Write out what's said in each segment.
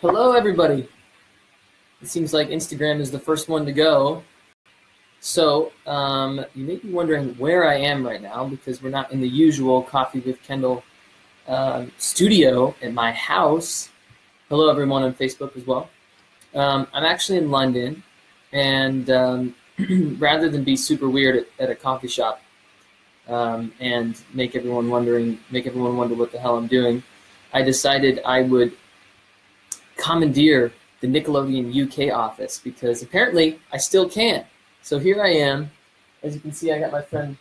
Hello, everybody. It seems like Instagram is the first one to go. So you may be wondering where I am right now because we're not in the usual Coffee with Kendall studio at my house. Hello, everyone on Facebook as well. I'm actually in London, and rather than be super weird at a coffee shop and make everyone wonder what the hell I'm doing, I decided I would commandeer the Nickelodeon UK office because apparently I still can. So here I am. As you can see, I got my friend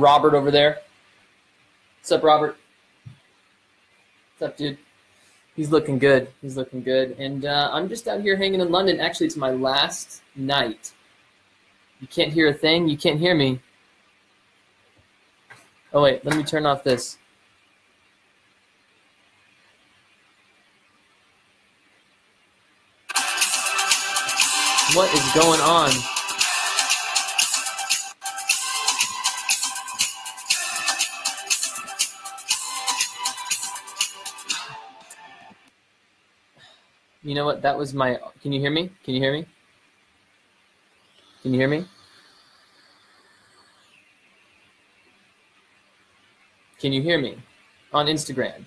Robert over there. What's up, Robert? What's up, dude? He's looking good. He's looking good. And I'm just out here hanging in London. Actually, it's my last night. You can't hear a thing. You can't hear me. Oh, wait. Let me turn off this. What is going on? You know what? That was my... Can you hear me? Can you hear me? Can you hear me? Can you hear me? On Instagram.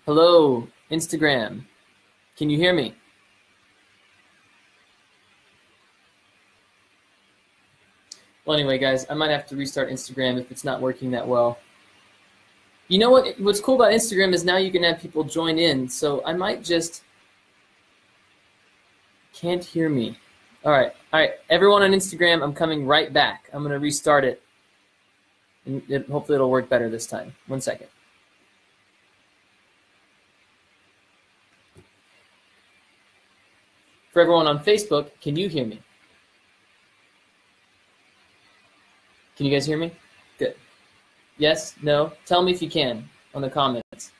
Hello, Instagram. Can you hear me? Well, anyway, guys, I might have to restart Instagram if it's not working that well. You know what? What's cool about Instagram is now you can have people join in. So I might just... Can't hear me. All right. Everyone on Instagram, I'm coming right back. I'm going to restart it. And hopefully it'll work better this time. 1 second. For everyone on Facebook, can you hear me? Can you guys hear me? Good. Yes? No? Tell me if you can on the comments.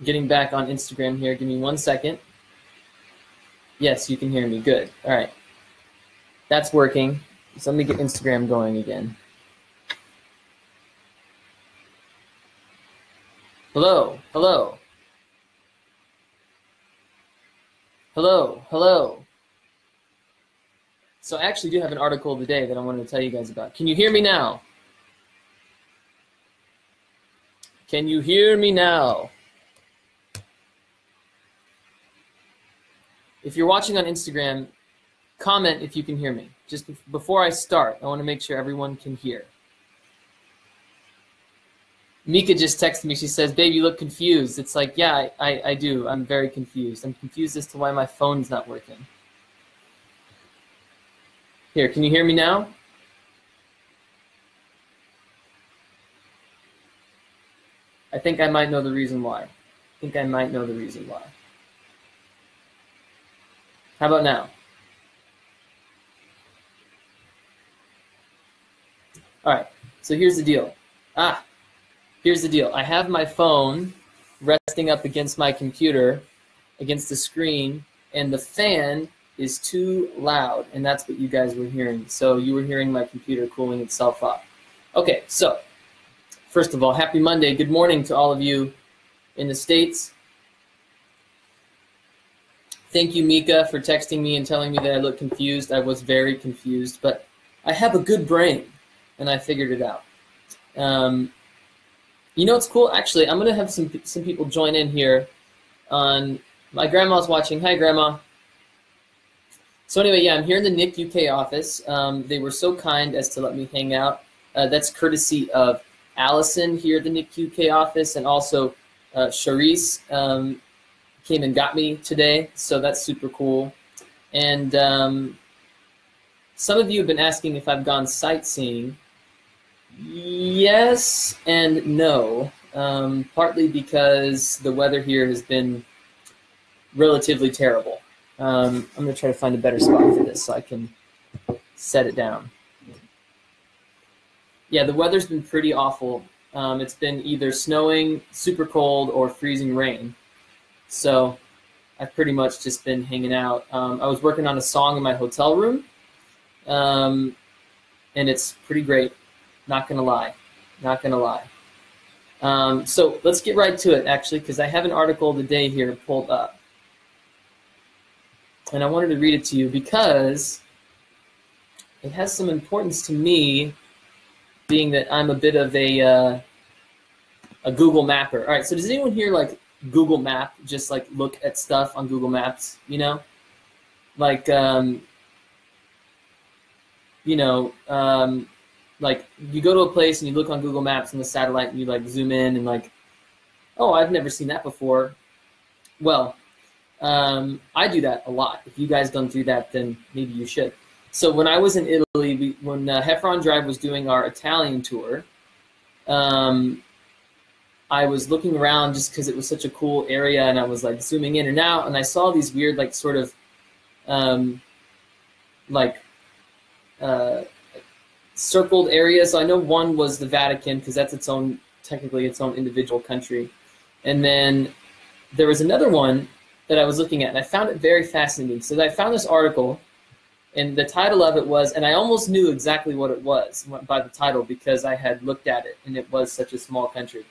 Getting back on Instagram here. Give me 1 second. Yes, you can hear me. Good. All right. That's working. So let me get Instagram going again. Hello. Hello. Hello. Hello. So I actually do have an article of the day that I wanted to tell you guys about. Can you hear me now? Can you hear me now? If you're watching on Instagram, comment if you can hear me. Just before I start, I want to make sure everyone can hear. Mika just texted me. She says, babe, you look confused. It's like, yeah, I do. I'm very confused. I'm confused as to why my phone's not working. Here, can you hear me now? I think I might know the reason why. How about now? All right, so here's the deal. Here's the deal. I have my phone resting up against my computer, against the screen, and the fan is too loud, and that's what you guys were hearing. So you were hearing my computer cooling itself off. Okay, so first of all, happy Monday. Good morning to all of you in the States. Thank you, Mika, for texting me and telling me that I look confused. I was very confused, but I have a good brain, and I figured it out. You know what's cool? Actually, I'm going to have some people join in here. My grandma's watching. Hi, Grandma. So anyway, yeah, I'm here in the NIC UK office. They were so kind as to let me hang out. That's courtesy of Allison here at the NIC UK office, and also Charisse came and got me today, so that's super cool. And some of you have been asking if I've gone sightseeing. Yes and no, partly because the weather here has been relatively terrible. I'm going to try to find a better spot for this so I can set it down. Yeah, the weather's been pretty awful. It's been either snowing, super cold, or freezing rain. So I've pretty much just been hanging out. I was working on a song in my hotel room, and it's pretty great. Not gonna lie, not gonna lie. So let's get right to it, actually, because I have an article of the day here pulled up. And I wanted to read it to you because it has some importance to me, being that I'm a bit of a Google mapper. All right, so does anyone here like Google Map, just like look at stuff on Google Maps, you know? Like, like you go to a place and you look on Google Maps and the satellite and you like zoom in and like, oh, I've never seen that before. Well, I do that a lot. If you guys don't do that, then maybe you should. So when I was in Italy, when Heffron Drive was doing our Italian tour, I was looking around just because it was such a cool area, and I was like zooming in and out, and I saw these weird like sort of circled areas. So I know one was the Vatican because that's its own, technically its own individual country. And then there was another one that I was looking at, and I found it very fascinating. So I found this article, and the title of it was, and I almost knew exactly what it was by the title because I had looked at it, and it was such a small country.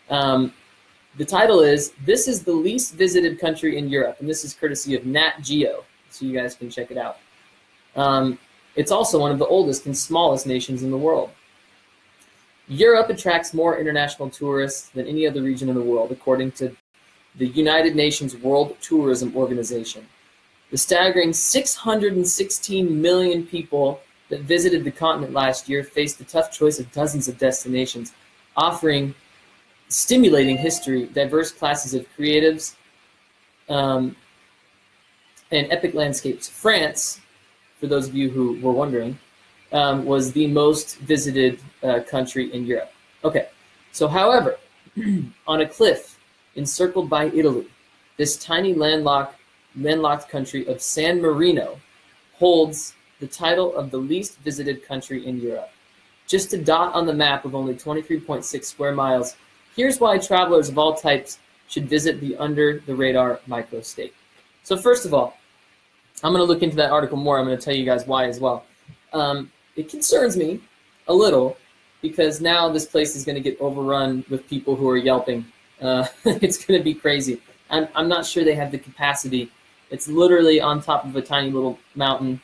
The title is, "This is the least visited country in Europe," and this is courtesy of Nat Geo, so you guys can check it out. It's also one of the oldest and smallest nations in the world. Europe attracts more international tourists than any other region in the world, according to the United Nations World Tourism Organization. The staggering 616 million people that visited the continent last year faced the tough choice of dozens of destinations, offering stimulating history, diverse classes of creatives, and epic landscapes. France, for those of you who were wondering, was the most visited country in Europe. Okay, so however, on a cliff encircled by Italy, this tiny landlocked country of San Marino holds the title of the least visited country in Europe. Just a dot on the map of only 23.6 square miles, here's why travelers of all types should visit the under-the-radar microstate. So first of all, I'm going to look into that article more. I'm going to tell you guys why as well. It concerns me a little because now this place is going to get overrun with people who are yelping. It's going to be crazy. I'm not sure they have the capacity. It's literally on top of a tiny little mountain.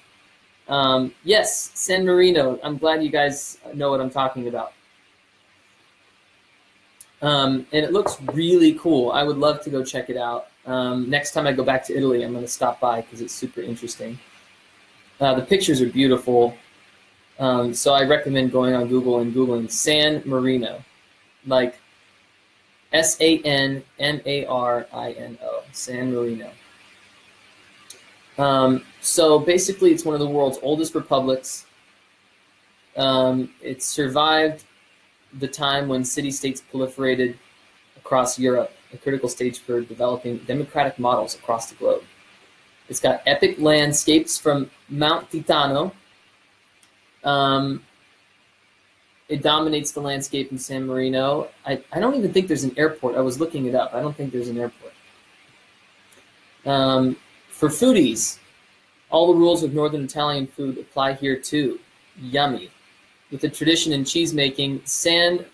Yes, San Marino. I'm glad you guys know what I'm talking about. And it looks really cool. I would love to go check it out. Next time I go back to Italy, I'm going to stop by because it's super interesting. The pictures are beautiful. So I recommend going on Google and Googling San Marino, like S-A-N-M-A-R-I-N-O, San Marino. So basically, it's one of the world's oldest republics. It survived the time when city-states proliferated across Europe, a critical stage for developing democratic models across the globe. It's got epic landscapes from Mount Titano. It dominates the landscape in San Marino. I don't even think there's an airport. I was looking it up. I don't think there's an airport. For foodies, all the rules of Northern Italian food apply here too. Yummy. With a tradition in cheese making, San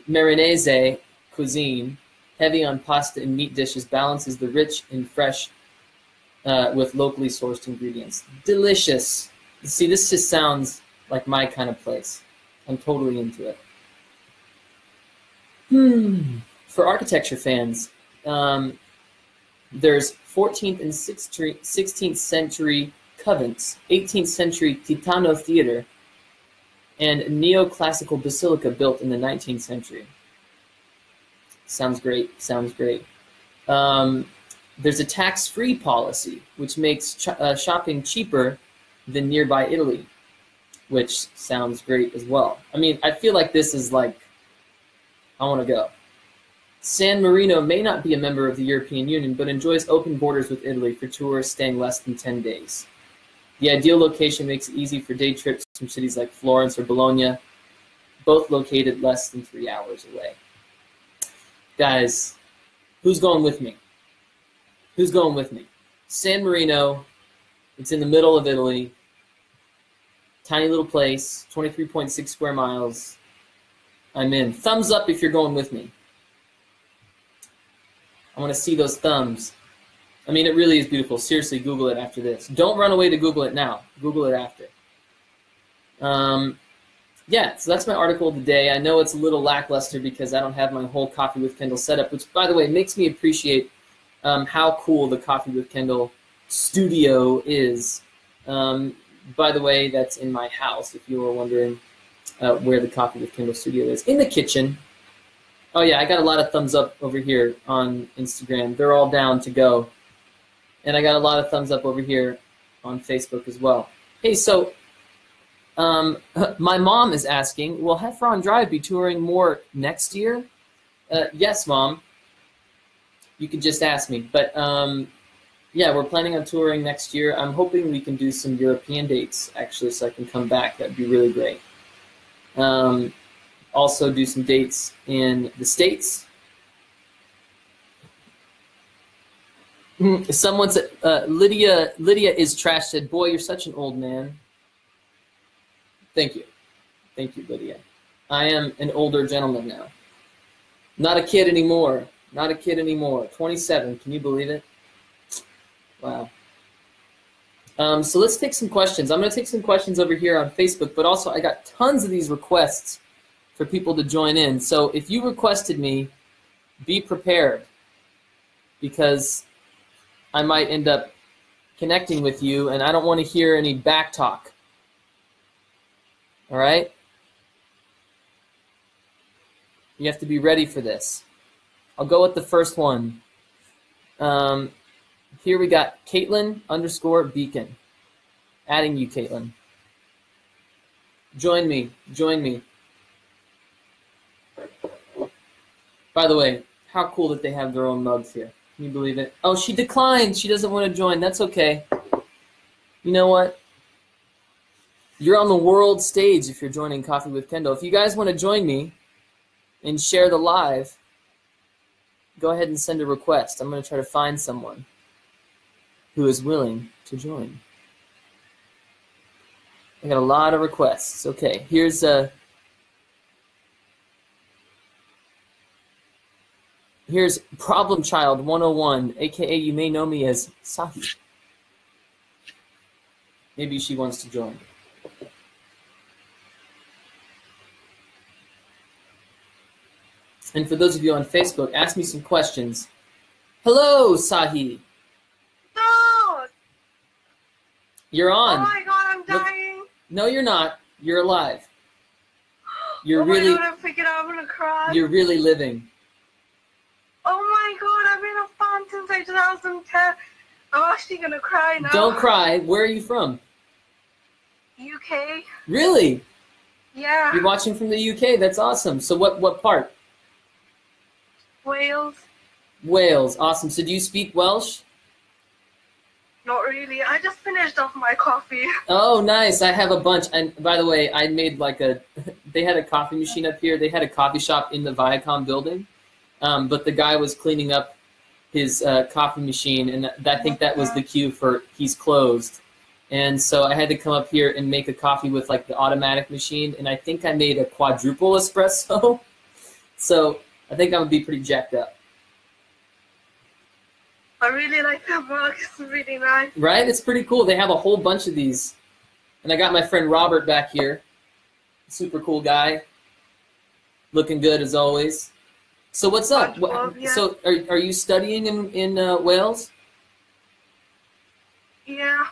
Marinese cuisine, heavy on pasta and meat dishes, balances the rich and fresh with locally sourced ingredients. Delicious. See, this just sounds like my kind of place. I'm totally into it. For architecture fans, there's 14th and 16th century convents, 18th century Titano theater, and neoclassical basilica built in the 19th century. Sounds great. Sounds great. There's a tax-free policy, which makes shopping cheaper than nearby Italy, which sounds great as well. I mean, I feel like this is like, I want to go. San Marino may not be a member of the European Union, but enjoys open borders with Italy for tourists staying less than 10 days. The ideal location makes it easy for day trips from cities like Florence or Bologna. both located less than 3 hours away. Guys, who's going with me? Who's going with me? San Marino, it's in the middle of Italy. Tiny little place, 23.6 square miles. I'm in. Thumbs up if you're going with me. I want to see those thumbs. I mean, it really is beautiful. Seriously, Google it after this. Don't run away to Google it now. Google it after. Yeah, so that's my article of the day. I know it's a little lackluster because I don't have my whole Coffee with Kendall setup, which, by the way, makes me appreciate how cool the Coffee with Kendall studio is. By the way, that's in my house, if you were wondering where the Coffee with Kendall studio is. In the kitchen. Oh, yeah, I got a lot of thumbs up over here on Instagram. They're all down to go. And I got a lot of thumbs up over here on Facebook as well. Hey, so my mom is asking, will Heffron Drive be touring more next year? Yes, Mom. You could just ask me. But, yeah, we're planning on touring next year. I'm hoping we can do some European dates, actually, so I can come back. That would be really great. Also do some dates in the States. Someone said, Lydia is trash, said, boy, you're such an old man. Thank you. Thank you, Lydia. I am an older gentleman now. Not a kid anymore. Not a kid anymore. 27. Can you believe it? Wow. So let's take some questions. I'm going to take some questions over here on Facebook, but also I got tons of these requests for people to join in. So if you requested me, be prepared, because I might end up connecting with you, and I don't want to hear any back talk. All right? You have to be ready for this. I'll go with the first one. Here we got Caitlin_Beacon. Adding you, Caitlin. Join me. Join me. By the way, how cool that they have their own mugs here. Can you believe it? Oh, she declined. She doesn't want to join. That's okay. You know what? You're on the world stage if you're joining Coffee with Kendall. If you guys want to join me and share the live, go ahead and send a request. I'm going to try to find someone who is willing to join. I got a lot of requests. Okay, here's Problem Child 101, aka you may know me as Sahi. Maybe she wants to join. And for those of you on Facebook, ask me some questions. Hello, Sahi. No! You're on. Oh my god, I'm dying. Look, no, you're not. You're alive. You're oh really. My god, I'm freaking out. I'm gonna cry. You're really living. Oh my god, I've been a fan since like 2010. I'm actually gonna cry now. Don't cry. Where are you from? UK. Really? Yeah. You're watching from the UK. That's awesome. So what part? Wales. Wales. Awesome. So do you speak Welsh? Not really. I just finished off my coffee. Oh, nice. I have a bunch. And by the way, I made like they had a coffee machine up here. They had a coffee shop in the Viacom building. But the guy was cleaning up his coffee machine, and I think that was the cue for he's closed. And so I had to come up here and make a coffee with like the automatic machine, and I think I made a quadruple espresso. So I think I'm going to be pretty jacked up. I really like that mug. It's really nice. Right? It's pretty cool. They have a whole bunch of these. And I got my friend Robert back here. Super cool guy. Looking good as always. So what's up? So are you studying in Wales? Yeah.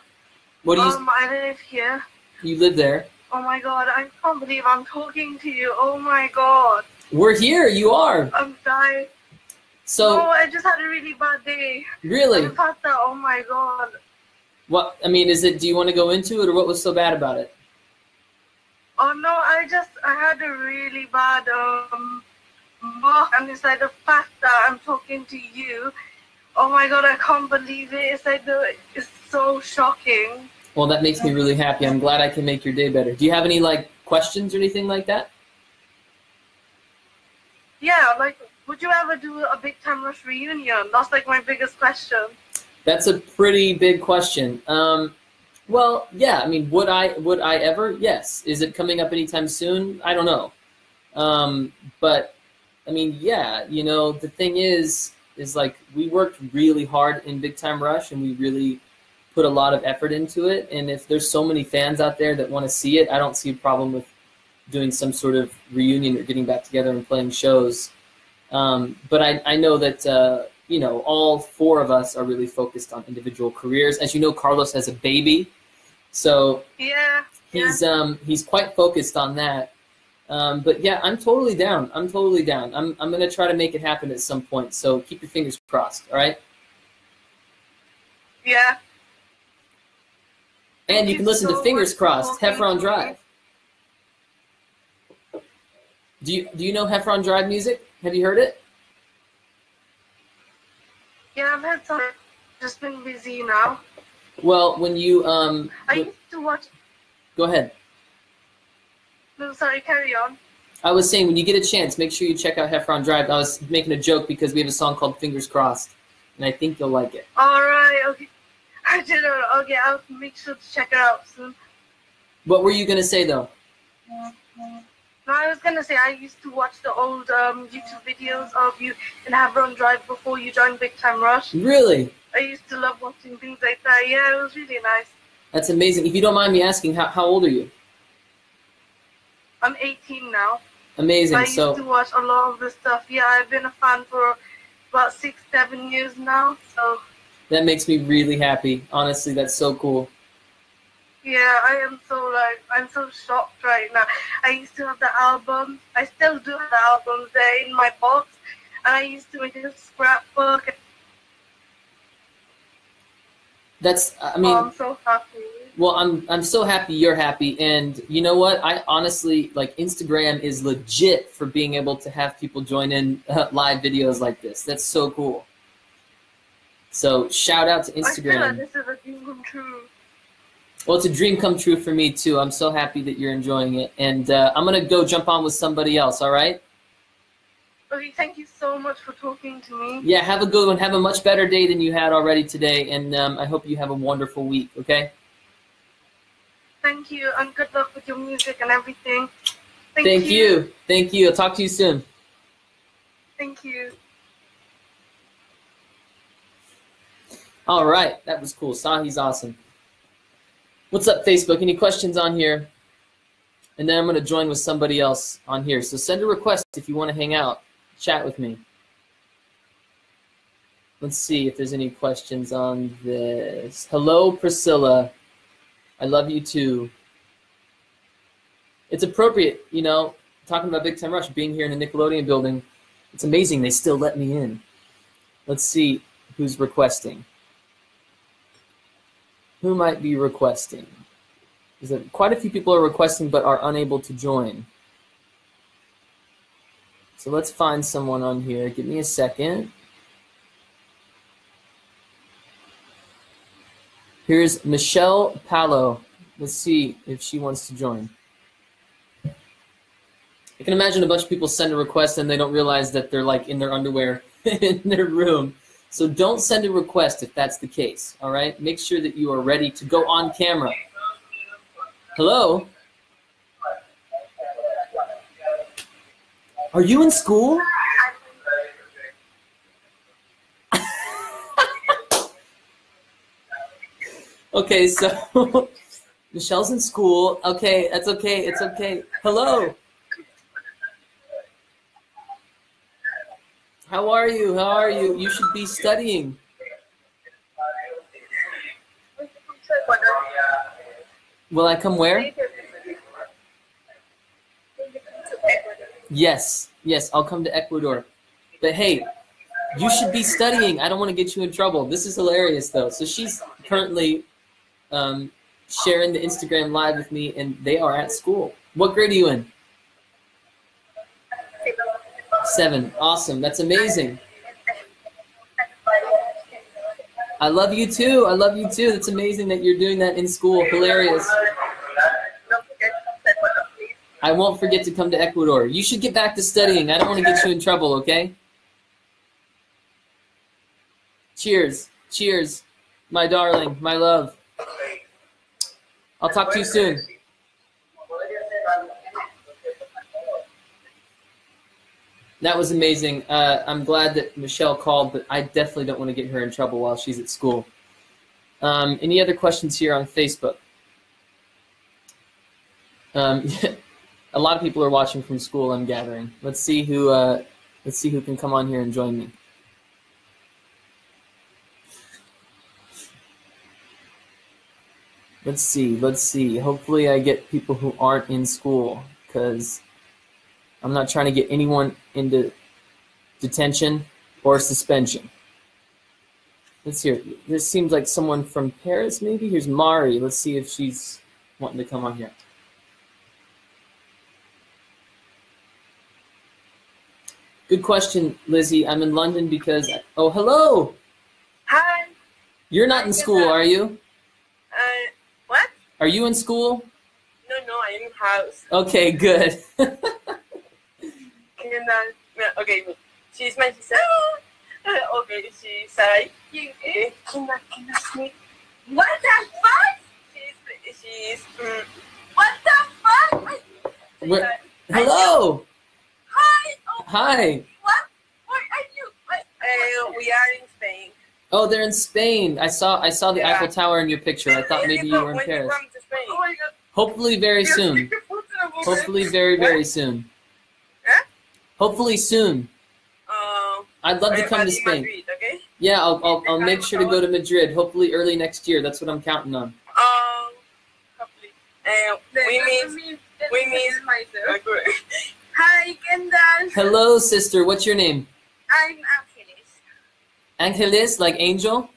What do you? I live here. You live there? Oh my god, I can't believe I'm talking to you. Oh my god. We're here. You are. I'm dying. So. No, I just had a really bad day. Really? I passed out. Oh my god. What? I mean, is it? Do you want to go into it, or what was so bad about it? Oh no, I had a really bad mark, and it's like the fact that I'm talking to you. Oh my god, I can't believe it. It's like it's so shocking. Well, that makes me really happy. I'm glad I can make your day better. Do you have any like questions or anything like that? yeah, like, would you ever do a Big Time Rush reunion? That's like my biggest question. That's a pretty big question. Well, yeah, I mean, would I ever? Yes. Is it coming up anytime soon? I don't know. But I mean, yeah, you know, the thing is like we worked really hard in Big Time Rush and we really put a lot of effort into it. And if there's so many fans out there that want to see it, I don't see a problem with doing some sort of reunion or getting back together and playing shows. But I know that, you know, all four of us are really focused on individual careers. As you know, Carlos has a baby. So yeah, he's quite focused on that. But yeah, I'm totally down. I'm going to try to make it happen at some point. So keep your fingers crossed. All right. Yeah. And you can listen to Fingers Crossed, Heffron Drive. Do you know Heffron Drive music? Have you heard it? Yeah, I've heard some. Just been busy now. Well, when you I used to watch. Go ahead. No, sorry, carry on. I was saying, when you get a chance, make sure you check out Heffron Drive. I was making a joke because we have a song called Fingers Crossed, and I think you'll like it. All right, okay. I did. Okay, I'll make sure to check it out soon. What were you gonna say though? No, I was gonna say I used to watch the old YouTube videos of you in Heffron Drive before you joined Big Time Rush. Really? I used to love watching things like that. Yeah, it was really nice. That's amazing. If you don't mind me asking, how old are you? I'm 18 now. Amazing. I used to watch a lot of this stuff. Yeah, I've been a fan for about 6-7 years now. So that makes me really happy. Honestly, that's so cool. Yeah, I'm so shocked right now. I used to have the albums. I still do have the albums there in my box, and I used to make a scrapbook. That's, I mean, I'm so happy. Well, I'm so happy you're happy, and you know what? I honestly, like, Instagram is legit for being able to have people join in live videos like this. That's so cool. So shout out to Instagram. I feel like this is a dream come true. Well, it's a dream come true for me too. I'm so happy that you're enjoying it, and I'm gonna go jump on with somebody else. All right? Okay, thank you so much for talking to me. Yeah, have a good one. Have a much better day than you had already today, and I hope you have a wonderful week. Okay? Thank you, and good luck with your music and everything. Thank you. Thank you. I'll talk to you soon. Thank you. All right, that was cool. Sahi's awesome. What's up, Facebook? Any questions on here? And then I'm going to join with somebody else on here. So send a request if you want to hang out, chat with me. Let's see if there's any questions on this. Hello, Priscilla. I love you too. It's appropriate, you know, talking about Big Time Rush, being here in the Nickelodeon building. It's amazing they still let me in. Let's see who's requesting. Who might be requesting? Is that quite a few people are requesting but are unable to join. So let's find someone on here. Give me a second. Here's Michelle Palo. Let's see if she wants to join. I can imagine a bunch of people send a request and they don't realize that they're like in their underwear in their room. So don't send a request if that's the case, all right? Make sure that you are ready to go on camera. Hello? Are you in school? Okay, so Michelle's in school. Okay, that's okay. It's okay. Hello. How are you? How are you? You should be studying. Will I come where? Yes. Yes, I'll come to Ecuador. But hey, you should be studying. I don't want to get you in trouble. This is hilarious, though. So she's currently sharing the Instagram live with me, and they are at school. What grade are you in? 7. Awesome. That's amazing. I love you too. I love you too. That's amazing that you're doing that in school. Hilarious. I won't forget to come to Ecuador. You should get back to studying. I don't want to get you in trouble, okay? Cheers. Cheers, my darling, my love. I'll talk to you soon. That was amazing. I'm glad that Michelle called, but I definitely don't want to get her in trouble while she's at school. Any other questions here on Facebook? A lot of people are watching from school, I'm gathering. Let's see who can come on here and join me. Let's see. Hopefully I get people who aren't in school, because I'm not trying to get anyone into detention or suspension. Let's hear. This seems like someone from Paris, maybe? Here's Mari. Let's see if she's wanting to come on here. Good question, Lizzie. I'm in London because... Oh, hello! Hi! You're not in school, are you? What? Are you in school? No, I'm in house. Okay, good. Okay, she's my sister. Okay, she's Sigue. What the fuck? She's what the fuck? Hello! Hi! Oh, Hi! what? Where are you? We are in Spain. Oh, they're in Spain. I saw the Eiffel Tower in your picture. I thought maybe you were in Paris. When you come to Spain? Oh my God. Hopefully very soon. Hopefully very, very soon. Huh? Hopefully soon. I'd love to come to Spain. Madrid, okay? Yeah, I'll make sure to go to Madrid. Hopefully early next year. That's what I'm counting on. Hopefully. We miss myself. Hi, Kendall. Hello, sister. What's your name? I'm Angeles. Angeles, like angel?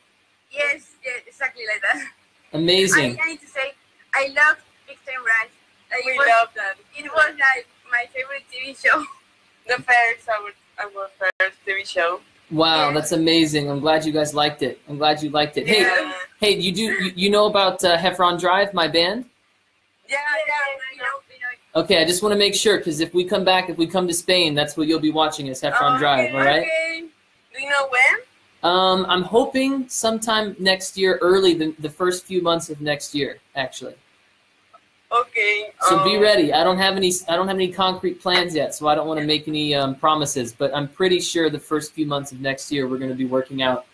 Yes, exactly like that. Amazing. I need to say, I love Big Time Rush. We love that. It was like my favorite TV show. Our first TV show. Wow, that's amazing. I'm glad you guys liked it. I'm glad you liked it. Yeah. Hey, you know about Heffron Drive, my band? Yeah, we know. Okay, I just want to make sure, because if we come to Spain, that's what you'll be watching is Heffron Drive, all right? Okay. Do you know when? I'm hoping sometime next year, early the first few months of next year, actually. Okay. So be ready. I don't have any concrete plans yet, so I don't want to make any promises. But I'm pretty sure the first few months of next year we're going to be working out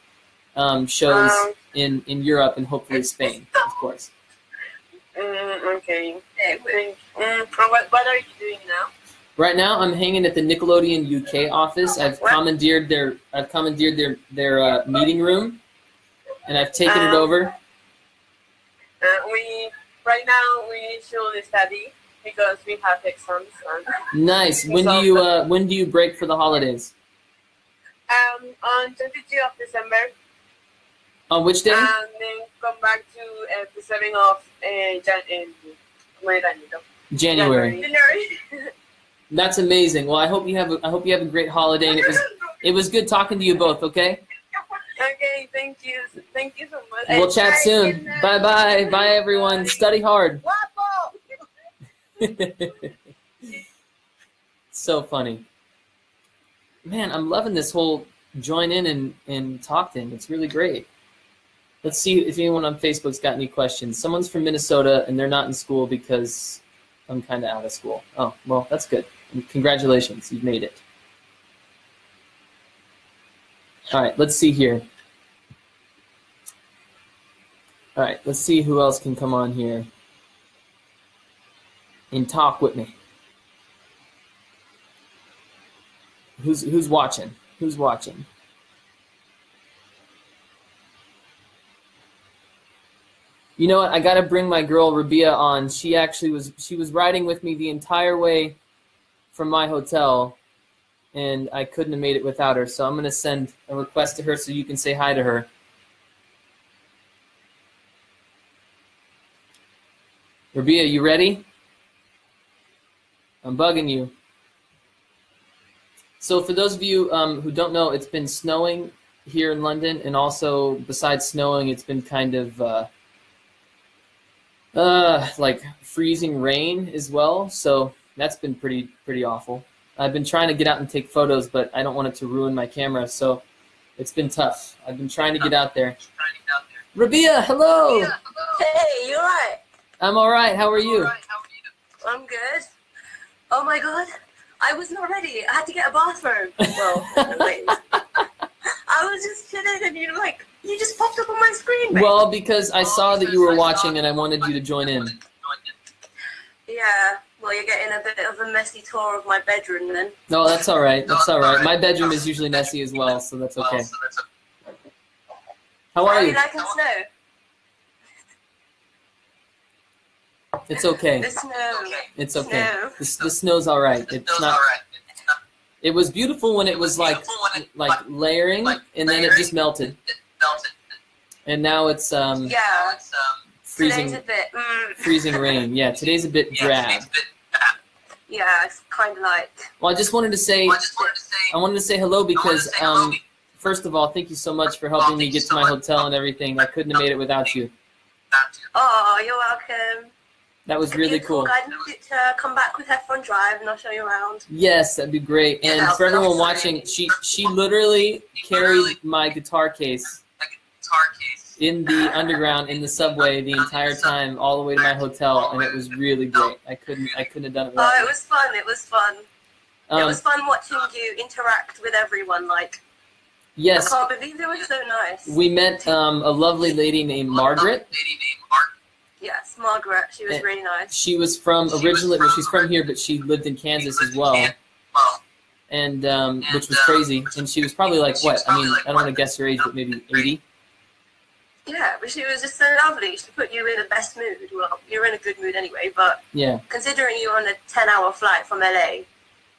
shows in Europe and hopefully Spain, of course. Okay. What are you doing now? Right now, I'm hanging at the Nickelodeon UK office. I've commandeered their meeting room, and I've taken it over. Right now we should study because we have exams. Nice. When do you break for the holidays? On 22 of December. On which day? And then come back to the 7th of January. That's amazing. Well, I hope you have a great holiday, and it was good talking to you both. Okay. Okay. Thank you so much. We'll chat soon. Bye bye everyone. Study hard. So funny. Man, I'm loving this whole join in and talk thing. It's really great. Let's see if anyone on Facebook's got any questions. Someone's from Minnesota and they're not in school because I'm kind of out of school. Oh, well, that's good. Congratulations, you've made it. All right, let's see here. All right, let's see who else can come on here and talk with me. Who's watching? Who's watching? You know what? I got to bring my girl Rabia on. She was riding with me the entire way from my hotel, and I couldn't have made it without her. So I'm going to send a request to her so you can say hi to her. Rabia, you ready? I'm bugging you. So for those of you who don't know, it's been snowing here in London, and also besides snowing, it's been kind of like freezing rain as well. So That's been pretty awful. I've been trying to get out and take photos, but I don't want it to ruin my camera, so it's been tough. I've been trying to get out there. Rabia, hello. Hey, you alright? I'm all right. How are you? I'm good. Oh my god, I was not ready. I had to get a bathroom. Well, wait. I was just chilling and you just popped up on my screen, mate. Well, because I saw that you were watching and I wanted you to join in. Yeah, well, you're getting a bit of a messy tour of my bedroom then. No, that's all right. That's all right. My bedroom is usually messy as well, so that's okay. How are you? Liking snow? It's okay. The snow. It's okay. Snow. The snow's all right. It's not. It was beautiful when it was like layering, and then it just melted. And now it's Yeah. freezing Today's a bit. freezing rain. Yeah, today's a bit drab. Yeah, it's kind of like. Well, I just wanted to say I wanted to say hello because first of all, thank you so much for helping me get to my hotel and everything. I couldn't have made it without you. Oh, you're welcome. That was really cool. I need to come back with Heffron Drive and I'll show you around. Yes, that'd be great. And for everyone watching, she literally carried my guitar case in the underground, in the subway, the entire time, all the way to my hotel, and it was really great. I couldn't have done it without Oh, it was fun. It was fun. It was fun watching you interact with everyone. Yes. I can't believe it was so nice. We met a lovely lady named Margaret. Yes, Margaret. She was really nice. She was from originally, well, she's from here, but she lived in Kansas as well, and which was crazy. And she was probably like what? I mean, I don't want to guess her age, but maybe 80. Yeah, but she was just so lovely. She put you in the best mood. Well, you're in a good mood anyway, but yeah, considering you're on a 10-hour flight from LA,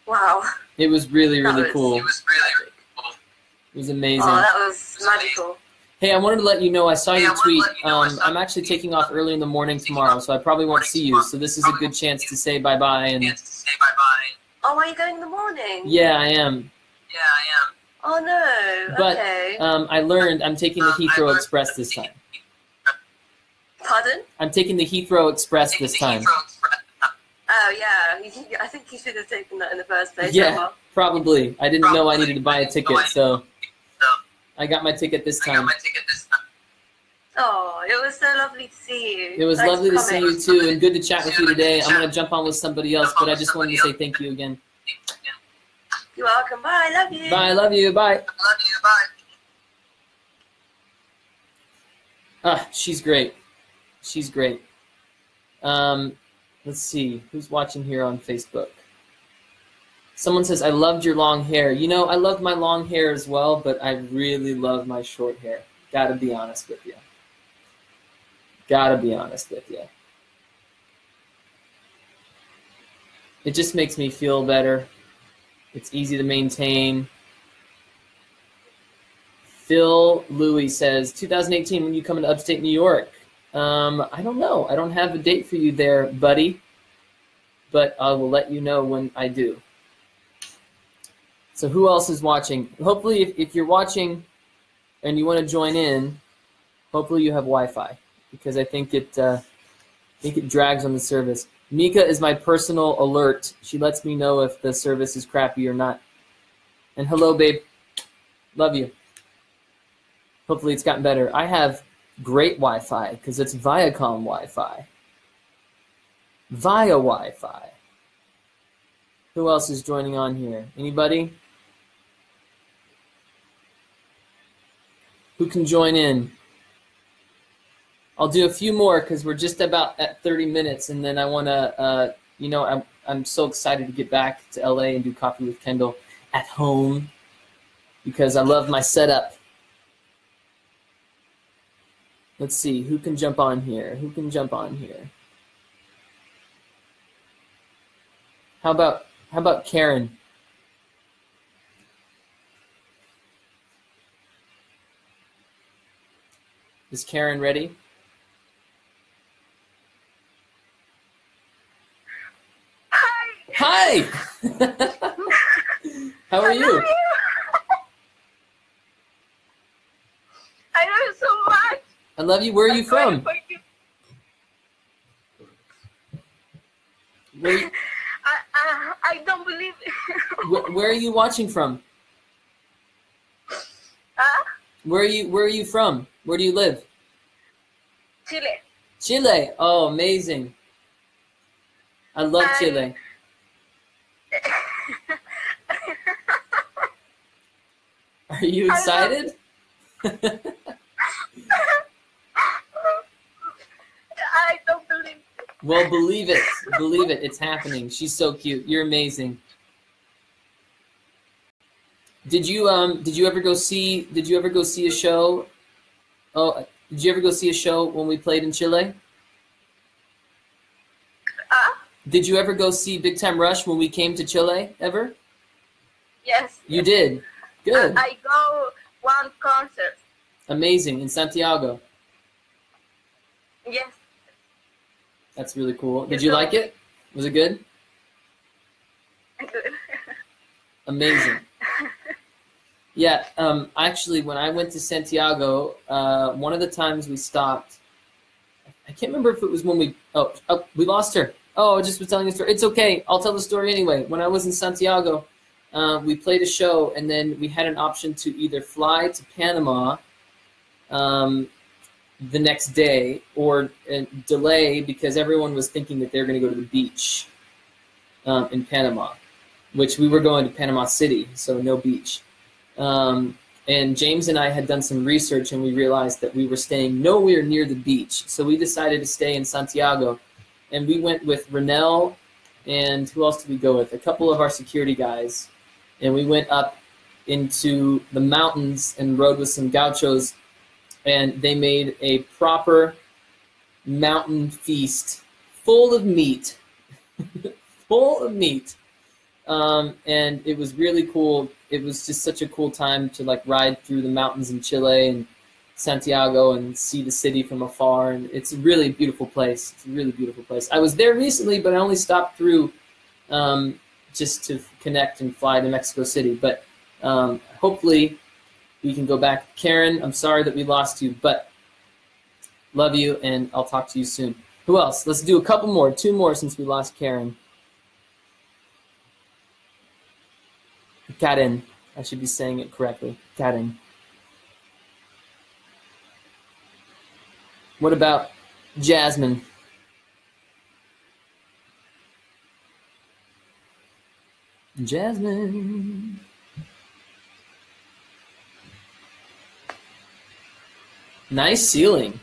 wow. It was really cool. It was really cool. It was amazing. Oh, that was magical. Hey, I wanted to let you know, I saw your tweet. I'm actually taking off early in the morning tomorrow, so I probably won't see you. So this is a good chance to say bye-bye. And Oh, are you going in the morning? yeah, I am. Oh, no. But okay. I learned I'm taking the Heathrow Express this time. Pardon? I'm taking the Heathrow Express this time. Oh, yeah. I think you should have taken that in the first place. Yeah, probably. I didn't know I needed to buy a ticket, so I got my ticket this time. Oh, it was so lovely to see you. It was Thanks lovely for to see coming. you too, and good to chat with you today. I'm going to jump on with somebody else, but I just wanted to say thank you again. You're welcome. Bye. Love you. Bye. I love you. Bye. Ah, she's great. She's great. Let's see. Who's watching here on Facebook? Someone says, I loved your long hair. You know, I loved my long hair as well, but I really love my short hair. Gotta be honest with you. Gotta be honest with you. It just makes me feel better. It's easy to maintain. Phil Louie says, 2018, when you come into upstate New York? I don't know. I don't have a date for you there, buddy. But I will let you know when I do. So who else is watching? Hopefully, if you're watching and you want to join in, hopefully you have Wi-Fi, because I think it drags on the service. Mika is my personal alert. She lets me know if the service is crappy or not. And hello, babe. Love you. Hopefully it's gotten better. I have great Wi-Fi because it's Viacom Wi-Fi. Via Wi-Fi. Who else is joining on here? Anybody? Who can join in? I'll do a few more because we're just about at 30 minutes, and then I want to, you know, I'm so excited to get back to LA and do Coffee with Kendall at home because I love my setup. Let's see, who can jump on here? Who can jump on here? How about Karen? Is Karen ready? Hi! How are you? I love you so much. I love you. Where are you from? I Where are you watching from? Where are you from? Where do you live? Chile. Chile. Oh, amazing. I love Chile. Are you excited? I don't believe it. Well, believe it. Believe it. It's happening. She's so cute. You're amazing. Did you ever go see a show? Oh, did you ever go see a show when we played in Chile? Did you ever go see Big Time Rush when we came to Chile ever? Yes. You did. Good. I go one concert. Amazing. In Santiago. Yes. That's really cool. Did you like it? Was it good? Good. Amazing. Yeah, actually, when I went to Santiago, one of the times we stopped, I can't remember if it was when we lost her. Oh, I just was telling a story. It's okay. I'll tell the story anyway. When I was in Santiago, we played a show, and then we had an option to either fly to Panama the next day or delay because everyone was thinking that they were going to go to the beach in Panama, which we were going to Panama City, so no beach. And James and I had done some research, and we realized that we were staying nowhere near the beach. So we decided to stay in Santiago, and we went with Renell, and who else did we go with? A couple of our security guys, and we went up into the mountains and rode with some gauchos, and they made a proper mountain feast full of meat, full of meat. And it was really cool. It was just such a cool time to like ride through the mountains in Chile and Santiago and see the city from afar. And it's a really beautiful place. It's a really beautiful place. I was there recently, but I only stopped through just to connect and fly to Mexico City. But hopefully we can go back. Karen, I'm sorry that we lost you, but love you, and I'll talk to you soon. Who else? Let's do a couple more, 2 more since we lost Karen. Karen. I should be saying it correctly. Karen. What about Jasmine? Jasmine. Nice ceiling.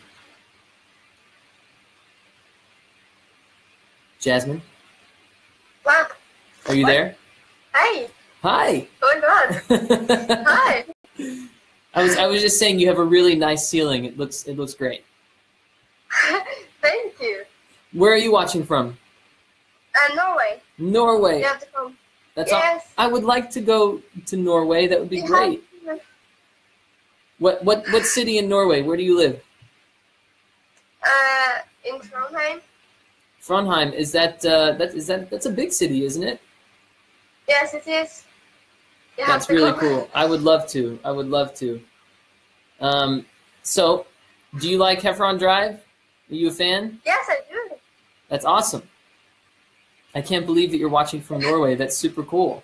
Jasmine? What? Are you there? Hey. Hi. Oh my God. Hi. I was just saying you have a really nice ceiling. It looks great. Thank you. Where are you watching from? Norway. Norway. You have to come. That's yes. I would like to go to Norway. That would be great. What city in Norway? Where do you live? In Trondheim. Trondheim. Is that's a big city, isn't it? Yes, it is. That's really cool. I would love to. I would love to. So, do you like Heffron Drive? Are you a fan? Yes, I do. That's awesome. I can't believe that you're watching from Norway. That's super cool.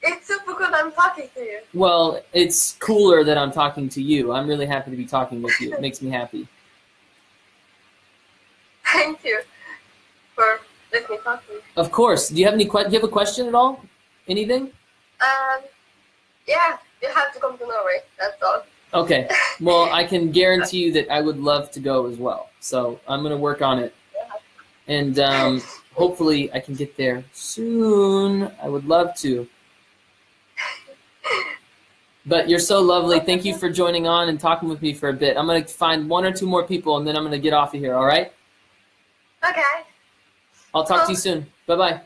It's super good I'm talking to you. Well, it's cooler that I'm talking to you. I'm really happy to be talking with you. It makes me happy. Thank you for letting me talk to you. Of course. Do you have a question at all? Anything? Yeah, you have to come to Norway. That's all. Okay. Well, I can guarantee you that I would love to go as well. So I'm going to work on it. And hopefully I can get there soon. I would love to. But you're so lovely. Thank you for joining on and talking with me for a bit. I'm going to find 1 or 2 more people, and then I'm going to get off of here, all right? Okay. I'll talk to you soon. Bye-bye.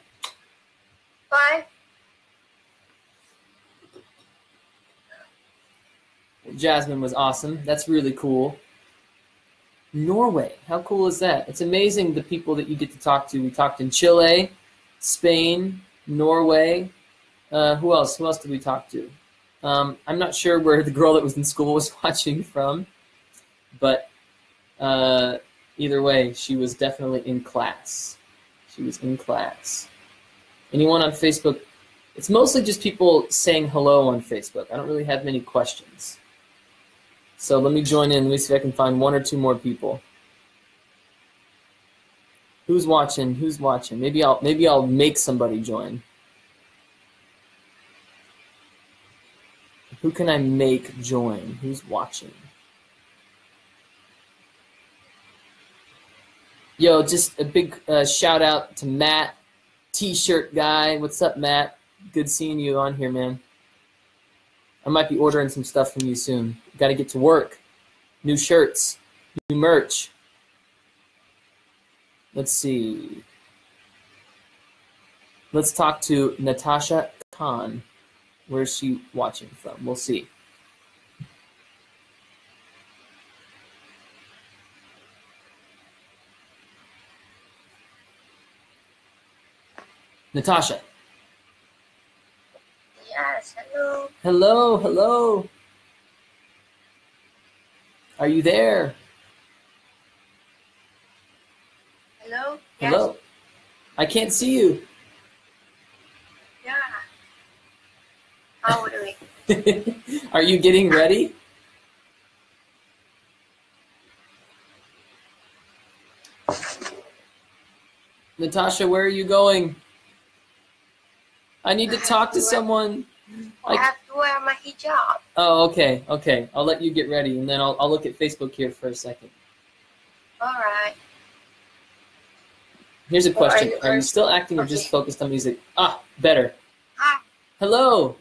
Bye. Jasmine was awesome. That's really cool. Norway. How cool is that? It's amazing the people that you get to talk to. We talked in Chile, Spain, Norway. Who else? Who else did we talk to? I'm not sure where the girl that was in school was watching from, but either way, she was definitely in class. She was in class. Anyone on Facebook It's mostly just people saying hello on Facebook. I don't really have many questions. So let me join in. Let me see if I can find one or two more people. Who's watching? Who's watching? Maybe I'll make somebody join. Who can I make join? Who's watching? Yo, just a big shout out to Matt, T-shirt guy. What's up, Matt? Good seeing you on here, man. I might be ordering some stuff from you soon. Got to get to work. New shirts, new merch. Let's see. Let's talk to Natasha Khan. Where's she watching from? We'll see. Natasha. Yes, hello. Hello, hello. Are you there? Hello? Hello. Yes? I can't see you. Yeah. How do we? Are you getting ready? Natasha, where are you going? I need to talk to someone. I have to wear my hijab. Oh, okay, okay. I'll let you get ready, and then I'll look at Facebook here for a second. All right. Here's a question. Are you still acting or okay. just focused on music? Ah, better. Hi. Hello.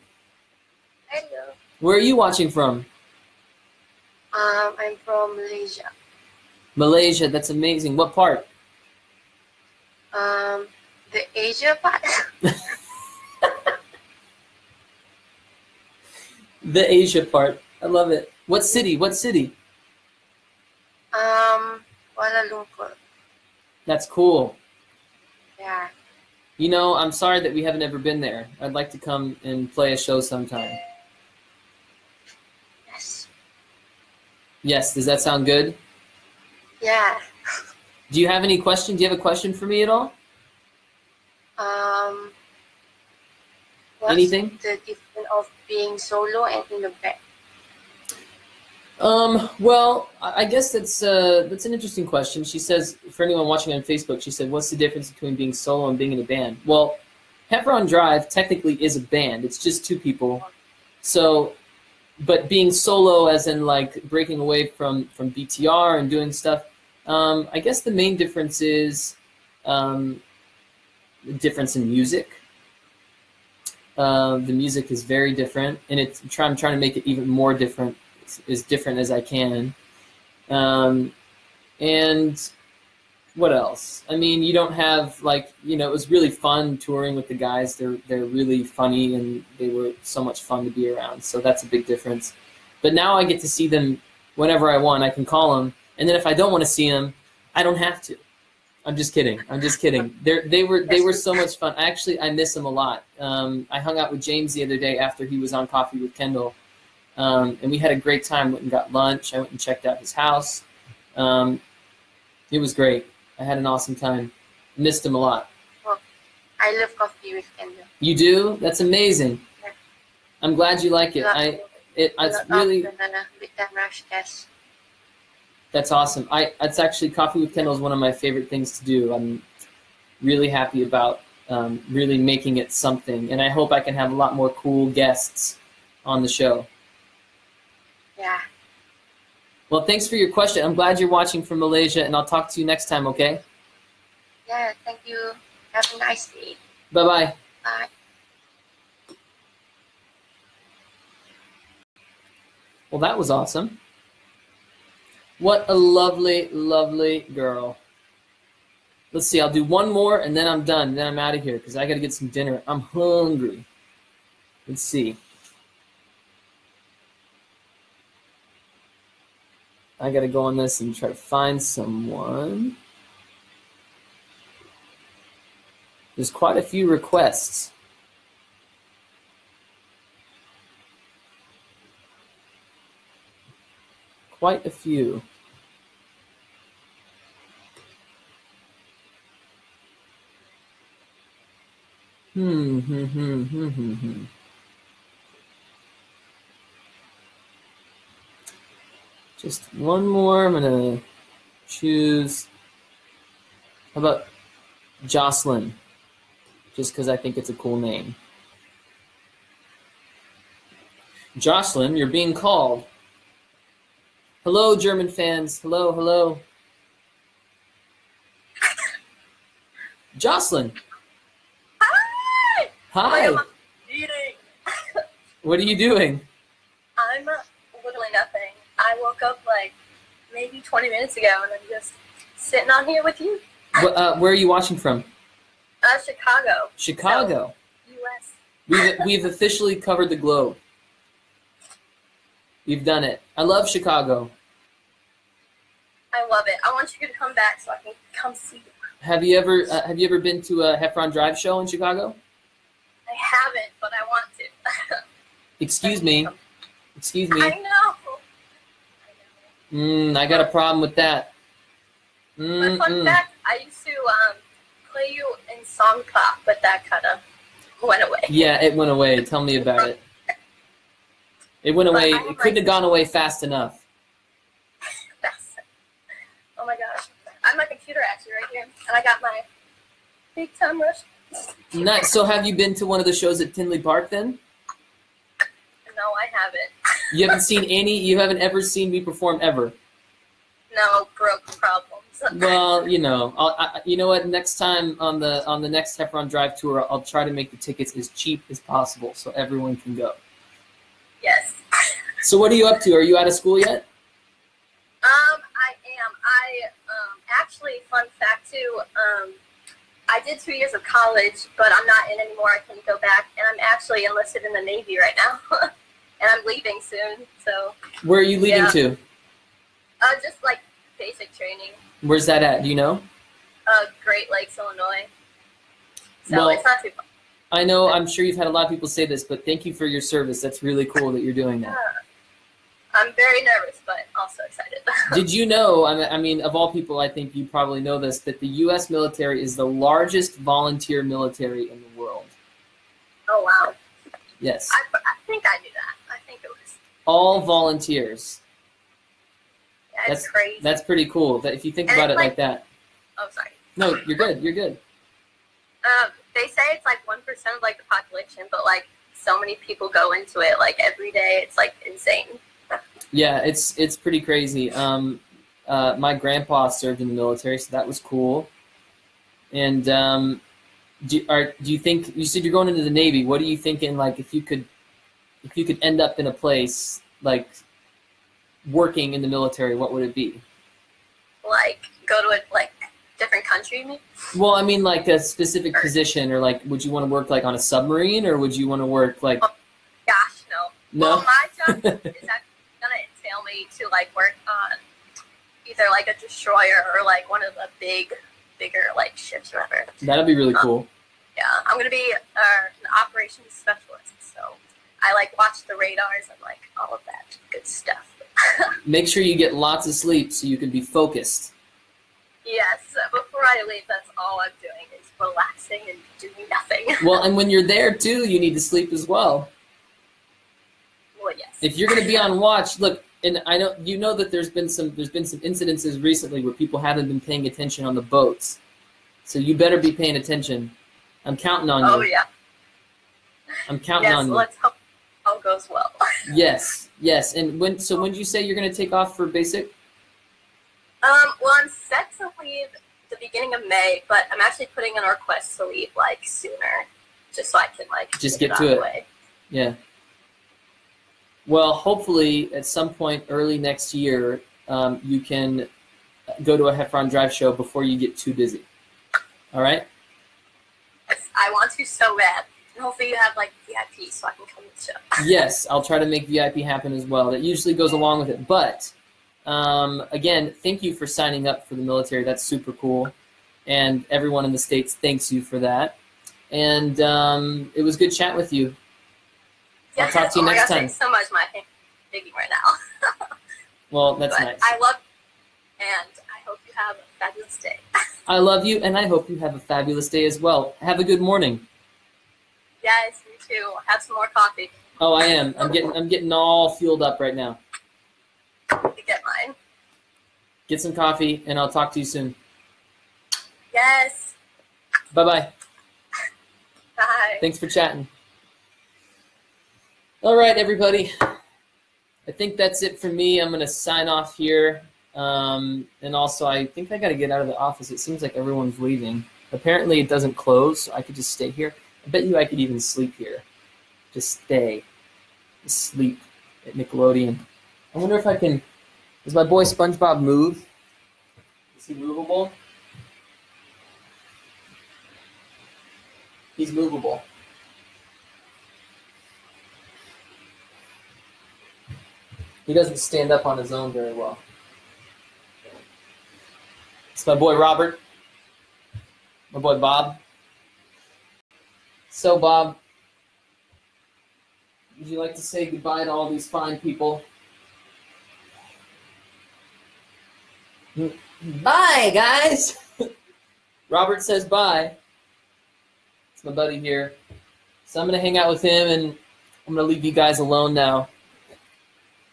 Hello. Where are you watching from? I'm from Malaysia. Malaysia. That's amazing. What part? The Asia part. The Asia part. I love it. What city? What city? Kuala Lumpur. That's cool. Yeah. You know, I'm sorry that we haven't ever been there. I'd like to come and play a show sometime. Yes. Yes, does that sound good? Yeah. Do you have any questions? Do you have a question for me at all? What's Anything? the difference of being solo and in a band? Well, I guess that's an interesting question. She says, for anyone watching on Facebook, she said, what's the difference between being solo and being in a band? Well, Heffron Drive technically is a band. It's just two people. So, but being solo as in like breaking away from BTR and doing stuff, I guess the main difference is the difference in music. The music is very different, and I'm trying to make it even more different, as different as I can. And what else? I mean, you don't have like, you know, it was really fun touring with the guys. They're really funny, and they were so much fun to be around. So that's a big difference. But now I get to see them whenever I want. I can call them, and then if I don't want to see them, I don't have to. I'm just kidding. I'm just kidding. They were so much fun. Actually, I miss them a lot. I hung out with James the other day after he was on Coffee with Kendall, and we had a great time. Went and got lunch. I went and checked out his house. It was great. I had an awesome time. Missed him a lot. Well, I love Coffee with Kendall. You do? That's amazing. Yeah. I'm glad you like it. It's really. That's awesome. It's actually Coffee with Kendall is one of my favorite things to do. I'm really happy about really making it something, and I hope I can have a lot more cool guests on the show. Yeah. Well, thanks for your question. I'm glad you're watching from Malaysia, and I'll talk to you next time, okay? Yeah, thank you. Have a nice day. Bye-bye. Bye. Well, that was awesome. What a lovely, lovely girl. Let's see, I'll do one more, and then I'm done. Then I'm out of here, because I got to get some dinner. I'm hungry. Let's see. I got to go on this and try to find someone. There's quite a few requests. Quite a few. Just one more. I'm gonna choose. How about Jocelyn? Just because I think it's a cool name. Jocelyn, you're being called. Hello, German fans. Hello, hello. Jocelyn. Hi! Hi. What am I eating? What are you doing? I'm literally nothing. I woke up like maybe 20 minutes ago and I'm just sitting on here with you. Where are you watching from? Chicago. Chicago. So, U.S. We've officially covered the globe. We've done it. I love Chicago. I love it. I want you to come back so I can come see you. Have you ever been to a Heffron Drive show in Chicago? I haven't, but I want to. Excuse me. Excuse me. I know. I got a problem with that. But fun fact, I used to play you in song pop, but that kind of went away. Yeah, it went away. Tell me about it. It went away. It couldn't have gone away fast enough. Oh my gosh. I have my computer actually right here, and I got my big time rush. Nice. So have you been to one of the shows at Tinley Park then? No, I haven't. You haven't seen any? You haven't ever seen me perform ever? No, broke problems. Well, you know, you know what? Next time on the next Heffron Drive tour, I'll try to make the tickets as cheap as possible so everyone can go. Yes. So what are you up to? Are you out of school yet? I am. Actually, fun fact too, I did 2 years of college, but I'm not in anymore. I can go back, and I'm actually enlisted in the Navy right now. And I'm leaving soon, so. Where are you leaving to? Just like basic training. Where's that at? Do you know? Great Lakes, Illinois. So Well, it's not too far. I know, I'm sure you've had a lot of people say this, but thank you for your service. That's really cool that you're doing that. I'm very nervous, but also excited. Did you know, I mean, of all people, I think you probably know this, that the U.S. military is the largest volunteer military in the world? Oh, wow. Yes. I think I knew that. I think it was. All volunteers. Yeah, that's crazy. That's pretty cool, that if you think about it like that. Oh, sorry. No, you're good. You're good. They say it's like 1% of like the population, but like so many people go into it like every day. It's like insane. Yeah, it's pretty crazy. My grandpa served in the military, so that was cool. And do you think, you said you're going into the Navy? What are you thinking? Like, if you could end up in a place like working in the military, what would it be? Like go to a like different country, you mean? Well, I mean, like a specific position, or like, would you want to work like on a submarine, or would you want to work like? Oh, gosh, no. No. Well, my job is actually gonna entail me to like work on either like a destroyer or like one of the bigger like ships or whatever. That'd be really cool. Yeah, I'm gonna be an operations specialist, so I like watch the radars and like all of that good stuff. Make sure you get lots of sleep so you can be focused. Yes, before I leave, that's all I'm doing is relaxing and doing nothing. Well, and when you're there too, you need to sleep as well. Well, yes. If you're going to be on watch, look, and I know you know that there's been some incidences recently where people haven't been paying attention on the boats, so you better be paying attention. I'm counting on you. Oh yeah. I'm counting on you. Yes, let's hope all goes well. Yes, yes. And when did you say you're going to take off for basic? Well, I'm set to leave the beginning of May, but I'm actually putting in a request to leave like sooner, just so I can like just get to it. Way. Yeah. Well, hopefully at some point early next year, you can go to a Heffron Drive show before you get too busy. All right? Yes, I want to so bad. And hopefully you have like VIP so I can come to the show. Yes, I'll try to make VIP happen as well. That usually goes along with it. But again, thank you for signing up for the military. That's super cool. And everyone in the States thanks you for that. And it was good chatting with you. I'll talk to you next time. Thanks so much. My hand's digging right now. Well, that's nice. I love you, and I hope you have a fabulous day. I love you, and I hope you have a fabulous day as well. Have a good morning. Yes, me too. Have some more coffee. Oh, I am. I'm getting all fueled up right now. To get mine. Get some coffee, and I'll talk to you soon. Yes. Bye-bye. Bye. Thanks for chatting. All right, everybody. I think that's it for me. I'm going to sign off here. And also, I think I got to get out of the office. It seems like everyone's leaving. Apparently, it doesn't close, so I could just stay here. I bet you I could even sleep here. Just stay. Just sleep at Nickelodeon. I wonder if I can... Does my boy SpongeBob move? Is he movable? He's movable. He doesn't stand up on his own very well. It's my boy Robert. My boy Bob. So, Bob, would you like to say goodbye to all these fine people? Bye, guys. Robert says bye. It's my buddy here. So I'm going to hang out with him, and I'm going to leave you guys alone now.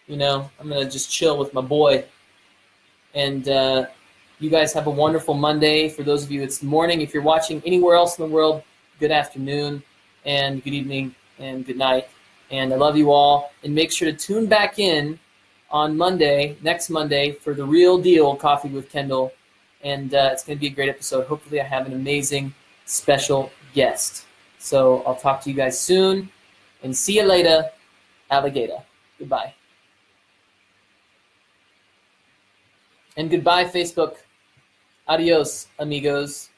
You know, I'm going to just chill with my boy. And you guys have a wonderful Monday. For those of you, it's the morning. If you're watching anywhere else in the world, good afternoon, and good evening, and good night. And I love you all. And make sure to tune back in on Monday, next Monday, for the real deal, Coffee with Kendall. And it's going to be a great episode. Hopefully I have an amazing special guest. So I'll talk to you guys soon. And see you later, alligator. Goodbye. And goodbye, Facebook. Adios, amigos.